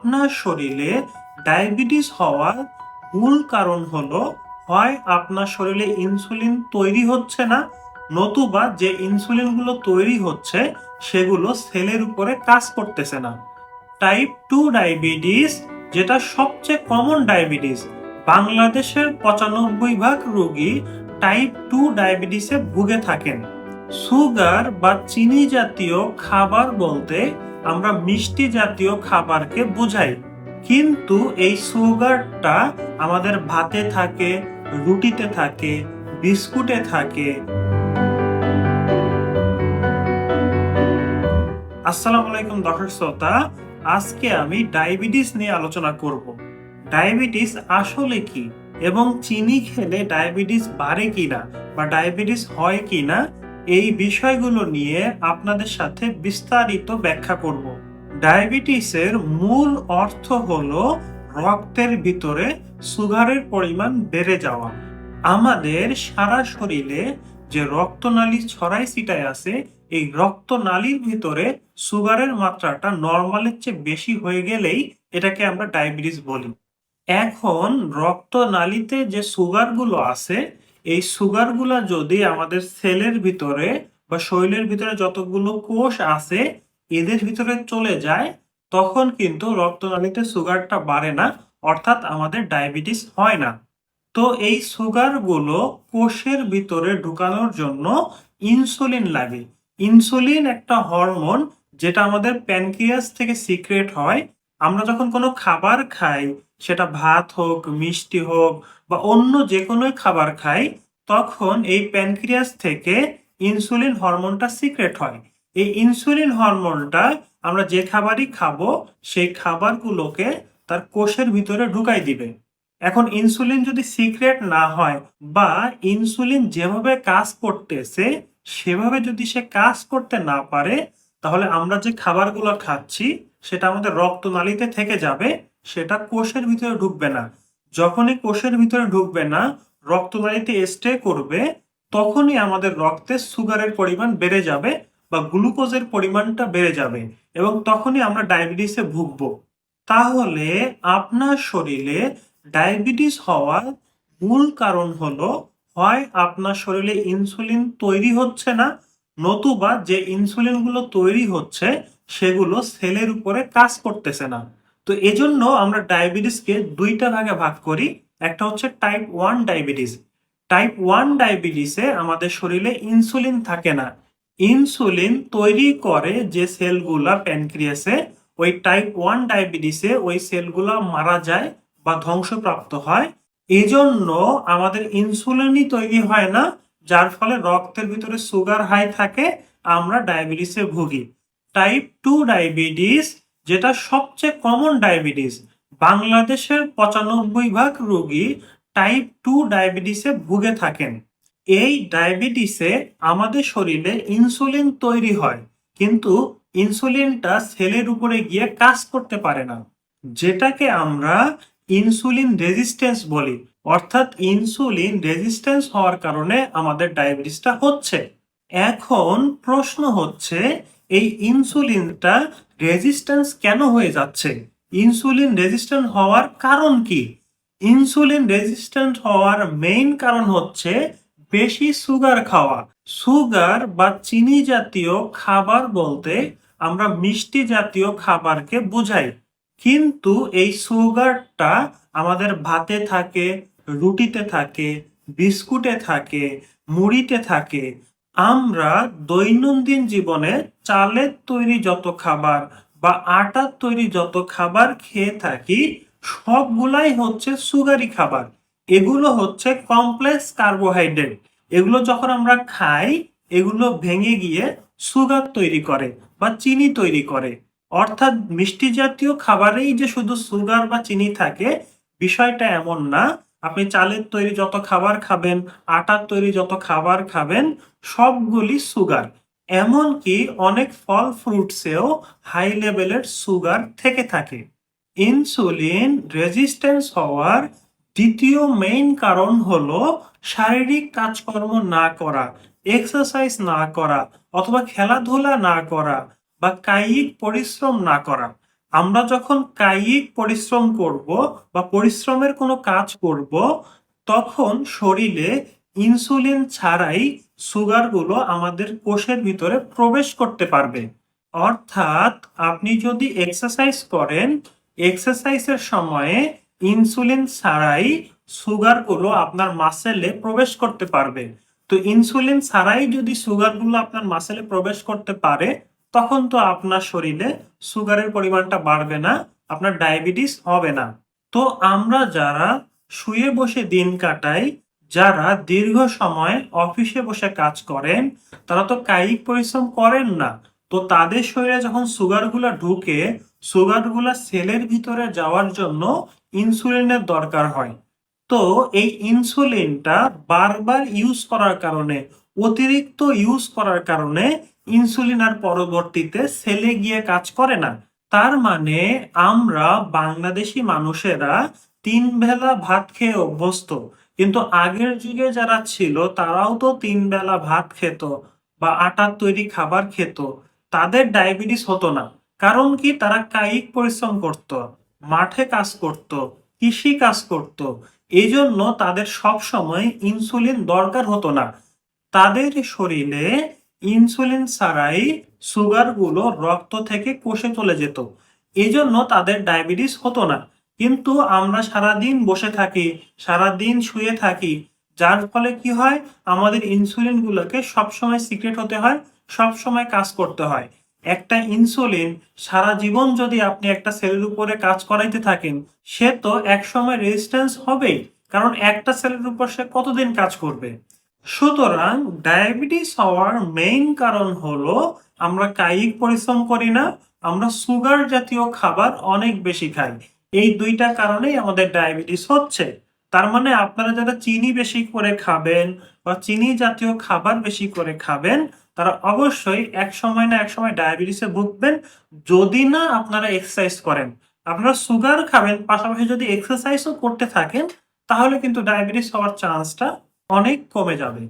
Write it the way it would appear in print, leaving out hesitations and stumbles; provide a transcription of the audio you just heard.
আপনার শরীরে ডায়াবেটিস হওয়ার মূল কারণ হলো হয় আপনার শরীরে ইনসুলিন তৈরি হচ্ছে না, নতুবা যে ইনসুলিনগুলো তৈরি হচ্ছে সেগুলো সেলের উপরে কাজ করতেছে না। টাইপ 2 ডায়াবেটিস, যেটা সবচেয়ে কমন ডায়াবেটিস, বাংলাদেশের 95% রোগী টাইপ 2 ডায়াবেটিসে ভুগে থাকেন। সুগার বা চিনি জাতীয় খাবার বলতে আমরা মিষ্টি জাতীয় খাবারকে বোঝাই, কিন্তু এই সুগারটা আমাদের ভাতে থাকে, রুটিতে থাকে, বিস্কুটে থাকে। আসসালামু আলাইকুম দর্শক শ্রোতা, আজকে আমি ডায়াবেটিস নিয়ে আলোচনা করব। ডায়াবেটিস আসলে কি এবং চিনি খেলে ডায়াবেটিস বাড়ে কিনা বা ডায়াবেটিস হয় কিনা, এই বিষয়গুলো নিয়ে আপনাদের সাথে বিস্তারিত ব্যাখ্যা করব। ডায়াবেটিসের মূল অর্থ হলো রক্তের ভিতরে সুগারের পরিমাণ বেড়ে যাওয়া। আমাদের সারা শরীরে যে রক্তনালী ছড়াই ছিটায় আছে, এই রক্তনালীর ভিতরে সুগারের মাত্রাটা নরমালের চেয়ে বেশি হয়ে গেলেই এটাকে আমরা ডায়াবেটিস বলি। এখন রক্তনালীতে যে সুগারগুলো আছে, এই সুগারগুলো যদি আমাদের সেলের ভিতরে বা শরীরের ভিতরে যতগুলো কোষ আছে এদের ভিতরে চলে যায়, তখন কিন্তু রক্তনালীতে সুগারটা বাড়ে না, অর্থাৎ আমাদের ডায়াবেটিস হয় না। তো এই সুগারগুলো কোষের ভিতরে ঢুকানোর জন্য ইনসুলিন লাগে। ইনসুলিন একটা হরমোন, যেটা আমাদের প্যানক্রিয়াস থেকে সিক্রেট হয়। আমরা যখন কোনো খাবার খাই, সেটা ভাত হোক, মিষ্টি হোক বা অন্য যে কোনো খাবার খাই, তখন এই প্যানক্রিয়াস থেকে ইনসুলিন হরমোনটা সিক্রেট হয়। এই ইনসুলিন হরমোনটা আমরা যে খাবারই খাবো সেই খাবারগুলোকে তার কোষের ভিতরে ঢুকাই দিবে। এখন ইনসুলিন যদি সিক্রেট না হয় বা ইনসুলিন যেভাবে কাজ করতেছে সেভাবে যদি সে কাজ করতে না পারে, তাহলে আমরা যে খাবারগুলো খাচ্ছি সেটা আমাদের রক্তনালীতে থেকে যাবে, সেটা কোষের ভিতরে ঢুকবে না। যখনই কোষের ভিতরে ঢুকবে না, রক্তনালীতে স্টে করবে, তখনই আমাদের রক্তে সুগারের পরিমাণ বেড়ে যাবে বা গ্লুকোজের পরিমাণটা বেড়ে যাবে, এবং তখনই আমরা ডায়াবেটিসে ভুগবো। তাহলে আপনার শরীরে ডায়াবেটিস হওয়ার মূল কারণ হলো হয় আপনার শরীরে ইনসুলিন তৈরি হচ্ছে না, নতুবা যে ইনসুলিনগুলো তৈরি হচ্ছে সেগুলো সেলের উপরে কাজ করতেছে না। তো এজন্য আমরা ডায়াবেটিসকে দুইটা ভাগে ভাগ করি। একটা হচ্ছে টাইপ 1 ডায়াবেটিস। টাইপ 1 ডায়াবেটিসে আমাদের শরীরে ইনসুলিন থাকে না। ইনসুলিন তৈরি করে যে সেলগুলা প্যানক্রিয়াসে, ওই টাইপ 1 ডায়াবেটিসে ওই সেলগুলা মারা যায় বা ধ্বংসপ্রাপ্ত হয়। এজন্য আমাদের ইনসুলিনই তৈরি হয় না, যার ফলে রক্তের ভিতরে সুগার হাই থাকে, আমরা ডায়াবেটিসে ভুগি। টাইপ 2 ডায়াবেটিস, যেটা সবচেয়ে কমন ডায়াবেটিস, বাংলাদেশের 95% রোগী টাইপ 2 ডায়াবেটিসে ভুগে থাকেন। এই ডায়াবেটিসে আমাদের শরীরে ইনসুলিন তৈরি হয়, কিন্তু ইনসুলিনটা সেলের উপরে গিয়ে কাজ করতে পারে না, যেটাকে আমরা ইনসুলিন রেজিস্ট্যান্স বলি। অর্থাৎ ইনসুলিন রেজিস্ট্যান্স হওয়ার কারণে আমাদের ডায়াবেটিসটা হচ্ছে। এখন প্রশ্ন হচ্ছে, এই ইনসুলিনটা রেজিস্ট্যান্স কেন হয়ে যাচ্ছে? ইনসুলিন রেজিস্ট্যান্ট হওয়ার কারণ কি? ইনসুলিন রেজিস্ট্যান্ট হওয়ার মেইন কারণ হচ্ছে বেশি সুগার খাওয়া। সুগার বা চিনি জাতীয় খাবার বলতে আমরা মিষ্টি জাতীয় খাবারকে বোঝাই, কিন্তু এই সুগারটা আমাদের ভাতে থাকে, রুটিতে থাকে, বিস্কুটে থাকে, মুড়িতে থাকে। আমরা দৈনন্দিন জীবনে চালের তৈরি যত খাবার বা আটার তৈরি যত খাবার খেয়ে থাকি, সবগুলাই হচ্ছে সুগারি খাবার। এগুলো হচ্ছে কমপ্লেক্স কার্বোহাইড্রেট। এগুলো যখন আমরা খাই, এগুলো ভেঙে গিয়ে সুগার তৈরি করে বা চিনি তৈরি করে। অর্থাৎ মিষ্টি জাতীয় খাবারেই যে শুধু সুগার বা চিনি থাকে, বিষয়টা এমন না। আপনি চালের তৈরি যত খাবার খাবেন, আটার তৈরি যত খাবার খাবেন, সবগুলি সুগার। এমনকি অনেক ফল ফ্রুটসেও হাই লেভেলের সুগার থেকে থাকে। ইনসুলিন রেজিস্ট্যান্স হওয়ার দ্বিতীয় মেইন কারণ হলো শারীরিক কাজকর্ম না করা, এক্সারসাইজ না করা, অথবা খেলাধুলা না করা বা কায়িক পরিশ্রম না করা। আমরা যখন কায়িক পরিশ্রম করব বা পরিশ্রমের কোনো কাজ করব, তখন শরীরে ইনসুলিন ছাড়াই সুগারগুলো আমাদের কোষের ভিতরে প্রবেশ করতে পারবে। অর্থাৎ আপনি যদি এক্সারসাইজ করেন, এক্সারসাইজের সময়ে ইনসুলিন ছাড়াই সুগারগুলো আপনার মাসেলে প্রবেশ করতে পারবে। তো ইনসুলিন ছাড়াই যদি সুগারগুলো আপনার মাসেলে প্রবেশ করতে পারে, তখন তো আপনার শরীরে সুগারের পরিমাণটা বাড়বে না, আপনার ডায়াবেটিস হবে না। তো আমরা যারা শুয়ে বসে দিন কাটাই, যারা দীর্ঘ সময় অফিসে বসে কাজ করেন, তারা তো কায়িক পরিশ্রম করেন না। তো তাদের শরীরে যখন সুগারগুলা ঢুকে, সুগারগুলা সেলের ভিতরে যাওয়ার জন্য ইনসুলিনের দরকার হয়। তো এই ইনসুলিনটা বারবার ইউজ করার কারণে, অতিরিক্ত ইউজ করার কারণে ইনসুলিন আর পরবর্তীতে সেলে গিয়ে কাজ করে না। তার মানে আমরা বাংলাদেশি মানুষেরা ৩ বেলা ভাত খেয়ে অভ্যস্ত। কিন্তু আগের যুগে যারা ছিল তারাও তো ৩ বেলা ভাত খেত বা আটার তৈরি খাবার খেত। তাদের ডায়াবেটিস হতো না। কারণ কি? তারা কায়িক পরিশ্রম করত, মাঠে কাজ করত, কৃষি কাজ করত। এই জন্য তাদের সব সময় ইনসুলিন দরকার হতো না। তাদের শরীরে ইনসুলিন ছাড়াই সুগারগুলো রক্ত থেকে কোষে চলে যেত। এজন্য তাদের ডায়াবেটিস হতো না। কিন্তু আমরা সারাদিন বসে থাকি, সারাদিন শুয়ে থাকি, যার ফলে কি হয়? আমাদের ইনসুলিনগুলোকে সবসময় সিক্রেট হতে হয়, সবসময় কাজ করতে হয়। একটা ইনসুলিন সারা জীবন যদি আপনি একটা সেলের উপরে কাজ করাইতে থাকেন, সে তো একসময় রেজিস্ট্যান্স হবেই। কারণ একটা সেলের উপর সে কতদিন কাজ করবে? সুতরাং ডায়াবেটিস হওয়ার মেইন কারণ হলো আমরা কায়িক পরিশ্রম করি না, আমরা সুগার জাতীয় খাবার অনেক বেশি খাই। এই দুইটা কারণেই আমাদের ডায়াবেটিস হচ্ছে। তার মানে আপনারা যারা চিনি বেশি করে খাবেন বা চিনি জাতীয় খাবার বেশি করে খাবেন, তারা অবশ্যই এক সময় না এক সময় ডায়াবেটিসে ভুগবেন, যদি না আপনারা এক্সারসাইজ করেন। আপনারা সুগার খাবেন, পাশাপাশি যদি এক্সারসাইজও করতে থাকেন, তাহলে কিন্তু ডায়াবেটিস হওয়ার চান্সটা অনেক কমে যাবে।